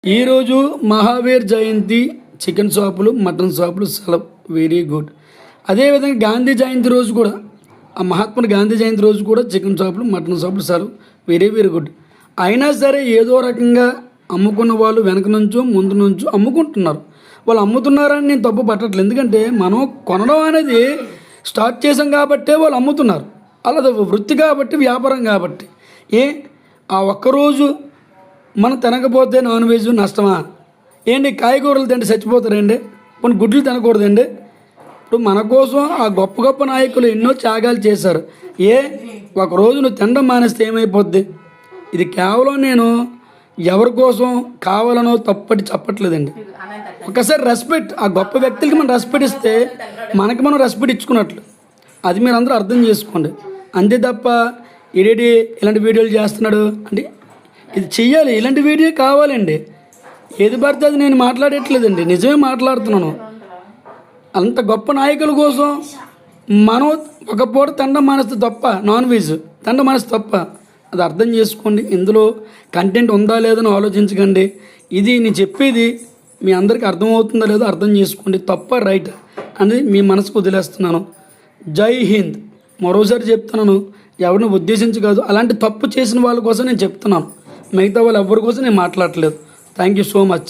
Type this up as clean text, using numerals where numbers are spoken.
ఈరోజు మహావీర్ జయంతి. చికెన్ షాపులు, మటన్ షాపులు సెలవు. Very good. అదేవిధంగా గాంధీ జయంతి రోజు కూడా, ఆ మహాత్మా గాంధీ జయంతి రోజు కూడా చికెన్ షాపులు, మటన్ షాపులు సెలవు. Very very good. అయినా సరే ఏదో రకంగా అమ్ముకున్న వాళ్ళు వెనక నుంచో ముందు నుంచో అమ్ముకుంటున్నారు. వాళ్ళు అమ్ముతున్నారని నేను తప్పు పట్టట్లేదు. ఎందుకంటే మనం కొనడం అనేది స్టార్ట్ చేసాం కాబట్టే వాళ్ళు అమ్ముతున్నారు. అలా వృత్తి కాబట్టి, వ్యాపారం కాబట్టి. ఆ ఒక్కరోజు మనం తినకపోతే నాన్ వెజ్ నష్టమా? ఏంటి కాయగూరలు తింటే చచ్చిపోతారండి? కొన్ని గుడ్లు తినకూడదండి? ఇప్పుడు మన కోసం ఆ గొప్ప గొప్ప నాయకులు ఎన్నో త్యాగాలు చేశారు. ఒకరోజు నువ్వు తినడం మానేస్తే ఏమైపోద్ది? ఇది కేవలం నేను ఎవరి కోసం కావాలనో తప్పటి చెప్పట్లేదండి. ఒకసారి రెస్పెక్ట్, ఆ గొప్ప వ్యక్తులకి మనం రెస్పెక్ట్ ఇస్తే మనకి మనం రెస్పెక్ట్ ఇచ్చుకున్నట్లు. అది మీరు అందరూ అర్థం చేసుకోండి. అంతే తప్ప ఇదేంటి ఇలాంటి వీడియోలు చేస్తున్నాడు అంటే ఇది చెయ్యాలి, ఇలాంటి వీడియో కావాలండి. ఏది పడితే అది నేను మాట్లాడట్లేదండి, నిజమే మాట్లాడుతున్నాను. అంత గొప్ప నాయకుల కోసం మనం ఒక పూట తినడం మానేస్తే తప్ప, నాన్ వెజ్ తినడం మానేస్తే తప్ప. అది అర్థం చేసుకోండి. ఇందులో కంటెంట్ ఉందా లేదని ఆలోచించకండి. ఇది నేను చెప్పేది మీ అందరికీ అర్థమవుతుందా లేదో అర్థం చేసుకోండి. తప్ప రైట్ అనేది మీ మనసుకు వదిలేస్తున్నాను. జై హింద్. మరోసారి చెప్తున్నాను, ఎవరిని ఉద్దేశించి కాదు, అలాంటి తప్పు చేసిన వాళ్ళ కోసం నేను చెప్తున్నాను. మిగతా వాళ్ళు ఎవరి కోసం నేను మాట్లాడట్లేదు. Thank you so much.